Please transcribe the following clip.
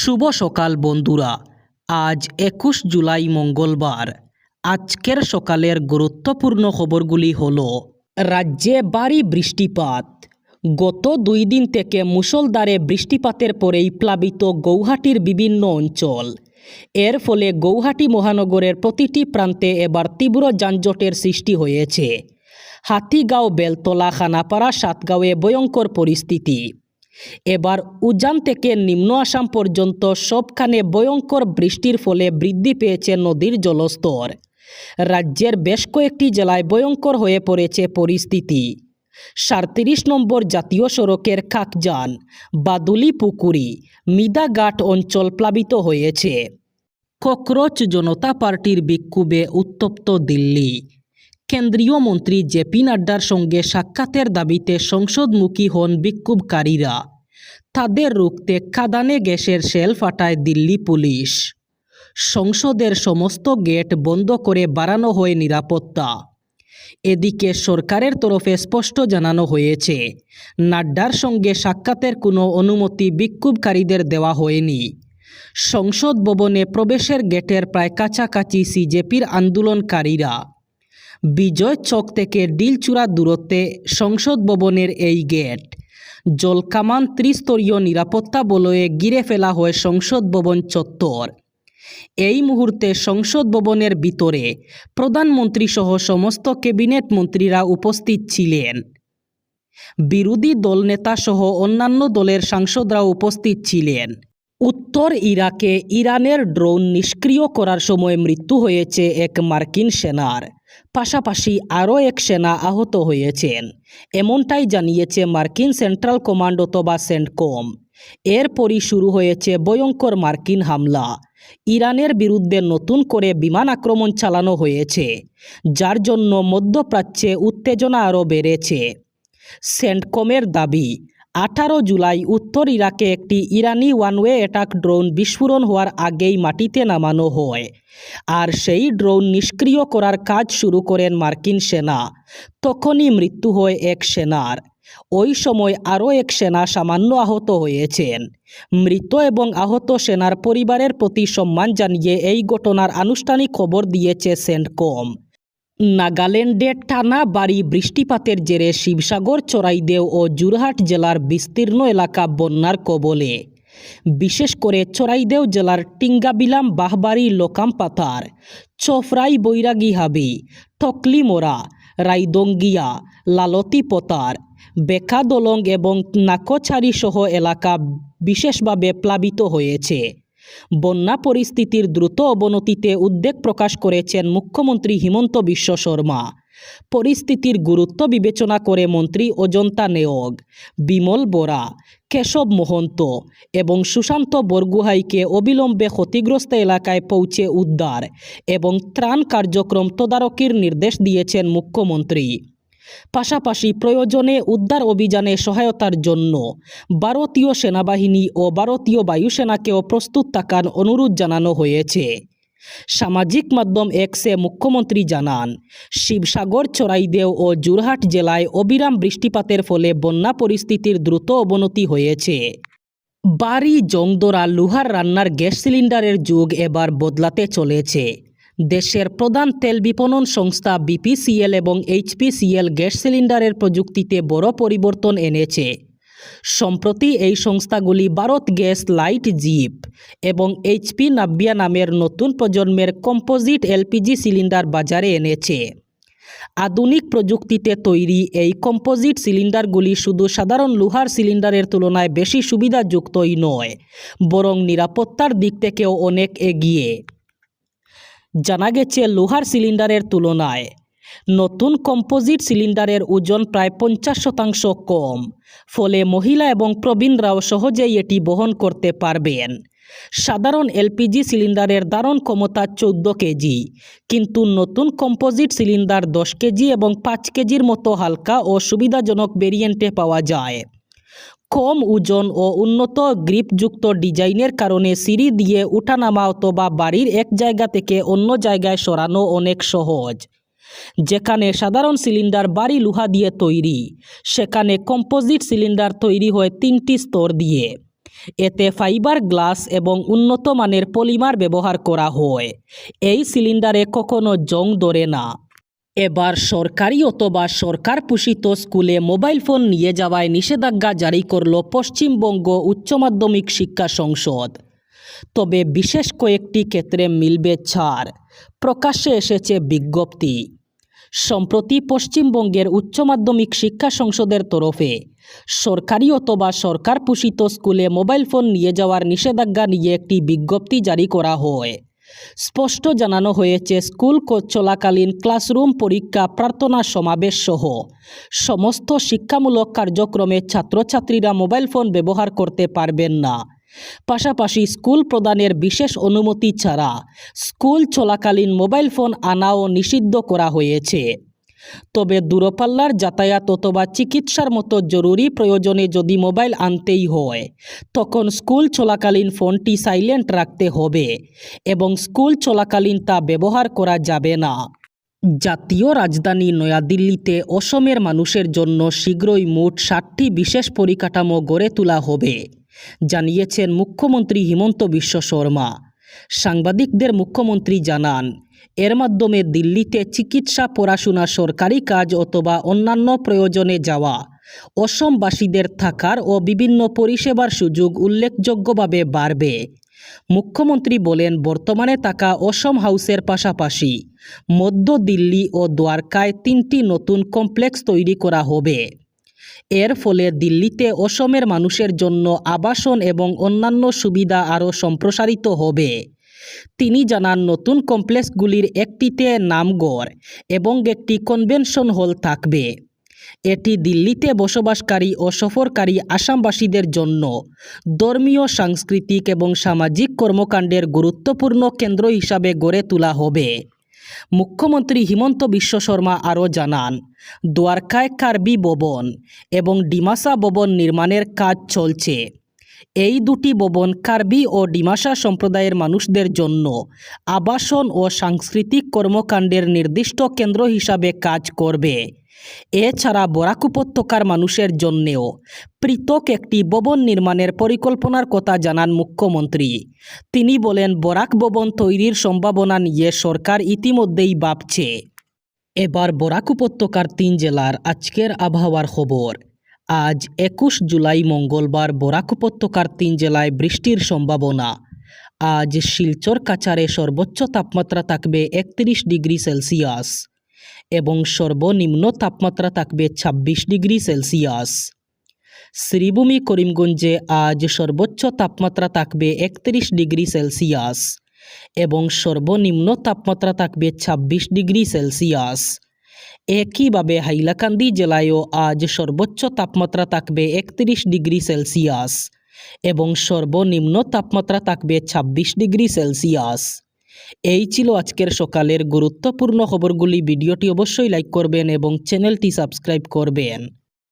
শুভ সকাল বন্ধুরা। আজ ২১ জুলাই মঙ্গলবার। আজকের সকালের গুরুত্বপূর্ণ খবরগুলি হলো: রাজ্যে ভারী বৃষ্টিপাত। গত ২ দিন থেকে মুষলধারে বৃষ্টিপাতের পরেই প্লাবিত গৌহাটির বিভিন্ন অঞ্চল। এর ফলে গৌহাটি মহানগরের প্রতিটি প্রান্তে এবার তীব্র যানজটের সৃষ্টি হয়েছে। হাতিগাঁও, বেলতলা, খানাপাড়া, সাতগাঁওয়ে ভয়ঙ্কর পরিস্থিতি। এবার উজান থেকে নিম্ন আসাম পর্যন্ত সবখানে ভয়ঙ্কর বৃষ্টির ফলে বৃদ্ধি পেয়েছে নদীর জলস্তর। রাজ্যের বেশ কয়েকটি জেলায় ভয়ঙ্কর হয়ে পড়েছে পরিস্থিতি। ৩৭ নম্বর জাতীয় সড়কের কাকজান, বাদুলি পুকুরি, মিদাঘাট অঞ্চল প্লাবিত হয়েছে। ককরোচ জনতা পার্টির বিক্ষোভে উত্তপ্ত দিল্লি। কেন্দ্রীয় মন্ত্রী জেপি নাড্ডার সঙ্গে সাক্ষাতের দাবিতে সংসদমুখী হন বিক্ষোভকারীরা। তাদের রুখতে কাঁদানে গ্যাসের শেল ফাটায় দিল্লি পুলিশ। সংসদের সমস্ত গেট বন্ধ করে বাড়ানো হয় নিরাপত্তা। এদিকে সরকারের তরফে স্পষ্ট জানানো হয়েছে, নাড্ডার সঙ্গে সাক্ষাতের কোনো অনুমতি বিক্ষোভকারীদের দেওয়া হয়নি। সংসদ ভবনে প্রবেশের গেটের প্রায় কাছাকাছি সিজেপির আন্দোলনকারীরা। বিজয় চক থেকে ডিলচূড়া দূরত্বে সংসদ ভবনের এই গেট। জলকামান ত্রিস্তরীয় নিরাপত্তা বলয়ে ঘিরে ফেলা হয় সংসদ ভবন চত্বর। এই মুহূর্তে সংসদ ভবনের ভিতরে প্রধানমন্ত্রী সহ সমস্ত ক্যাবিনেট মন্ত্রীরা উপস্থিত ছিলেন। বিরোধী দলনেতা সহ অন্যান্য দলের সাংসদরাও উপস্থিত ছিলেন। উত্তর ইরাকে ইরানের ড্রোন নিষ্ক্রিয় করার সময় মৃত্যু হয়েছে এক মার্কিন সেনার। পাশাপাশি আরও এক সেনা আহত হয়েছেন, এমনটাই জানিয়েছে মার্কিন সেন্ট্রাল কমান্ড অথবা সেন্টকম। এরপরই শুরু হয়েছে ভয়ঙ্কর মার্কিন হামলা। ইরানের বিরুদ্ধে নতুন করে বিমান আক্রমণ চালানো হয়েছে, যার জন্য মধ্যপ্রাচ্যে উত্তেজনা আরও বেড়েছে। সেন্টকমের দাবি, ১৮ জুলাই উত্তর ইরাকে একটি ইরানি ওয়ানওয়ে অ্যাটাক ড্রোন বিস্ফোরণ হওয়ার আগেই মাটিতে নামানো হয়, আর সেই ড্রোন নিষ্ক্রিয় করার কাজ শুরু করেন মার্কিন সেনা। তখনই মৃত্যু হয় এক সেনার। ওই সময় আরও এক সেনা সামান্য আহত হয়েছেন। মৃত এবং আহত সেনার পরিবারের প্রতি সম্মান জানিয়ে এই ঘটনার আনুষ্ঠানিক খবর দিয়েছে সেন্টকম। নাগাল্যান্ডে টানা ভারী বৃষ্টিপাতের জেরে শিবসাগর, চড়াইদেও ও যোরহাট জেলার বিস্তীর্ণ এলাকা বন্যার কবলে। বিশেষ করে চড়াইদেও জেলার টিঙ্গাবিলাম, বাহবাড়ি, লোকামপাথার, চফরাই, বৈরাগীহাবি, টকলিমোড়া, রায়দঙ্গিয়া, লালতিপতার, বেকাদলং এবং নাকছাড়ি সহ এলাকা বিশেষভাবে প্লাবিত হয়েছে। বন্যা পরিস্থিতির দ্রুত অবনতিতে উদ্বেগ প্রকাশ করেছেন মুখ্যমন্ত্রী হিমন্ত বিশ্ব শর্মা। পরিস্থিতির গুরুত্ব বিবেচনা করে মন্ত্রী অজন্তা নেওগ, বিমল বরা, কেশব মহন্ত এবং সুশান্ত বরগুহাইকে অবিলম্বে ক্ষতিগ্রস্ত এলাকায় পৌঁছে উদ্ধার এবং ত্রাণ কার্যক্রম তদারকির নির্দেশ দিয়েছেন মুখ্যমন্ত্রী। পাশাপাশি প্রয়োজনে উদ্ধার অভিযানে সহায়তার জন্য ভারতীয় সেনাবাহিনী ও ভারতীয় বায়ুসেনাকেও প্রস্তুত থাকার অনুরোধ জানানো হয়েছে। সামাজিক মাধ্যম এক্সে মুখ্যমন্ত্রী জানান, শিবসাগর, চড়াইদেও ও যোরহাট জেলায় অবিরাম বৃষ্টিপাতের ফলে বন্যা পরিস্থিতির দ্রুত অবনতি হয়েছে। বাড়ি জংদরা লোহার রান্নার গ্যাস সিলিন্ডারের যুগ এবার বদলাতে চলেছে। দেশের প্রধান তেল বিপণন সংস্থা বিপিসিএল এবং এইচপিসিএল গ্যাস সিলিন্ডারের প্রযুক্তিতে বড় পরিবর্তন এনেছে। সম্প্রতি এই সংস্থাগুলি ভারত গ্যাস লাইট জিপ এবং এইচপি নাব্যা নামের নতুন প্রজন্মের কম্পোজিট এলপিজি সিলিন্ডার বাজারে এনেছে। আধুনিক প্রযুক্তিতে তৈরি এই কম্পোজিট সিলিন্ডারগুলি শুধু সাধারণ লোহার সিলিন্ডারের তুলনায় বেশি সুবিধাযুক্তই নয়, বরং নিরাপত্তার দিক থেকেও অনেক এগিয়ে। জানা গেছে, লোহার সিলিন্ডারের তুলনায় নতুন কম্পোজিট সিলিন্ডারের ওজন প্রায় ৫০% কম, ফলে মহিলা এবং প্রবীণরাও সহজেই এটি বহন করতে পারবেন। সাধারণ এলপিজি সিলিন্ডারের ধারণ ক্ষমতা ১৪ কেজি, কিন্তু নতুন কম্পোজিট সিলিন্ডার ১০ কেজি এবং ৫ কেজির মতো হালকা ও সুবিধাজনক ভেরিয়েন্টে পাওয়া যায়। কম ওজন ও উন্নত গ্রিপযুক্ত ডিজাইনের কারণে সিঁড়ি দিয়ে ওঠানামা অথবা বাড়ির এক জায়গা থেকে অন্য জায়গায় সরানো অনেক সহজ। যেখানে সাধারণ সিলিন্ডার ভারী লোহা দিয়ে তৈরি, সেখানে কম্পোজিট সিলিন্ডার তৈরি হয় ৩টি স্তর দিয়ে। এতে ফাইবার গ্লাস এবং উন্নত মানের পলিমার ব্যবহার করা হয়। এই সিলিন্ডারে কখনো জং ধরে না। এবার সরকারি অথবা সরকার পোষিত স্কুলে মোবাইল ফোন নিয়ে যাওয়ায় নিষেধাজ্ঞা জারি করল পশ্চিমবঙ্গ উচ্চ মাধ্যমিক শিক্ষা সংসদ। তবে বিশেষ কয়েকটি ক্ষেত্রে মিলবে ছাড়। প্রকাশ্যে এসেছে বিজ্ঞপ্তি। সম্প্রতি পশ্চিমবঙ্গের উচ্চ মাধ্যমিক শিক্ষা সংসদের তরফে সরকারি অথবা সরকার পোষিত স্কুলে মোবাইল ফোন নিয়ে যাওয়ার নিষেধাজ্ঞা নিয়ে একটি বিজ্ঞপ্তি জারি করা হয়। স্পষ্ট জানানো হয়েছে, স্কুল চলাকালীন ক্লাসরুম, পরীক্ষা, প্রার্থনা সমাবেশ সহ সমস্ত শিক্ষামূলক কার্যক্রমে ছাত্রছাত্রীরা মোবাইল ফোন ব্যবহার করতে পারবেন না। পাশাপাশি স্কুল প্রদানের বিশেষ অনুমতি ছাড়া স্কুল চলাকালীন মোবাইল ফোন আনাও নিষিদ্ধ করা হয়েছে। তবে দূরপাল্লার যাতায়াত অথবা চিকিৎসার মতো জরুরি প্রয়োজনে যদি মোবাইল আনতেই হয়, তখন স্কুল চলাকালীন ফোনটি সাইলেন্ট রাখতে হবে এবং স্কুল চলাকালীন তা ব্যবহার করা যাবে না। জাতীয় রাজধানী নয়াদিল্লিতে অসমের মানুষের জন্য শীঘ্রই মোট 60টি বিশেষ পরিকাঠামো গড়ে তোলা হবে, জানিয়েছেন মুখ্যমন্ত্রী হিমন্ত বিশ্ব শর্মা। সাংবাদিকদের মুখ্যমন্ত্রী জানান, এর মাধ্যমে দিল্লিতে চিকিৎসা, পড়াশোনা, সরকারি কাজ অথবা অন্যান্য প্রয়োজনে যাওয়া অসমবাসীদের থাকার ও বিভিন্ন পরিষেবার সুযোগ উল্লেখযোগ্যভাবে বাড়বে। মুখ্যমন্ত্রী বলেন, বর্তমানে থাকা অসম হাউসের পাশাপাশি মধ্য দিল্লি ও দ্বারকায় 3টি নতুন কমপ্লেক্স তৈরি করা হবে। এর ফলে দিল্লিতে অসমের মানুষের জন্য আবাসন এবং অন্যান্য সুবিধা আরও সম্প্রসারিত হবে। তিনি জানান, নতুন কমপ্লেক্সগুলির একটিতে নামঘর এবং একটি কনভেনশন হল থাকবে। এটি দিল্লিতে বসবাসকারী ও সফরকারী আসামবাসীদের জন্য ধর্মীয়, সাংস্কৃতিক এবং সামাজিক কর্মকাণ্ডের গুরুত্বপূর্ণ কেন্দ্র হিসাবে গড়ে তোলা হবে। মুখ্যমন্ত্রী হিমন্ত বিশ্ব শর্মা আরও জানান, দ্বারকায় কার্বি ভবন এবং ডিমাসা ভবন নির্মাণের কাজ চলছে। এই দুটি ভবন কার্বি ও ডিমাসা সম্প্রদায়ের মানুষদের জন্য আবাসন ও সাংস্কৃতিক কর্মকাণ্ডের নির্দিষ্ট কেন্দ্র হিসাবে কাজ করবে। এছাড়া বরাক উপত্যকার মানুষের জন্যেও পৃথক একটি ভবন নির্মাণের পরিকল্পনার কথা জানান মুখ্যমন্ত্রী। তিনি বলেন, বরাক ভবন তৈরির সম্ভাবনা নিয়ে সরকার ইতিমধ্যেই ভাবছে। এবার বরাক উপত্যকার 3 জেলার আজকের আবহাওয়ার খবর। আজ 21 জুলাই মঙ্গলবার বরাক উপত্যকার 3 জেলায় বৃষ্টির সম্ভাবনা। আজ শিলচর, কাছাড়ে সর্বোচ্চ তাপমাত্রা থাকবে 31 ডিগ্রি সেলসিয়াস এবং সর্বনিম্ন তাপমাত্রা থাকবে 26 ডিগ্রি সেলসিয়াস। শ্রীভূমি, করিমগঞ্জে আজ সর্বোচ্চ তাপমাত্রা থাকবে 31 ডিগ্রি সেলসিয়াস এবং সর্বনিম্ন তাপমাত্রা থাকবে 26 ডিগ্রি সেলসিয়াস। একইভাবে হাইলাকান্দি জেলায়ও আজ সর্বোচ্চ তাপমাত্রা থাকবে 31 ডিগ্রি সেলসিয়াস এবং সর্বনিম্ন তাপমাত্রা থাকবে 26 ডিগ্রি সেলসিয়াস। এই ছিল আজকের সকালের গুরুত্বপূর্ণ খবরগুলি। ভিডিওটি অবশ্যই লাইক করবেন এবং চ্যানেলটি সাবস্ক্রাইব করবেন।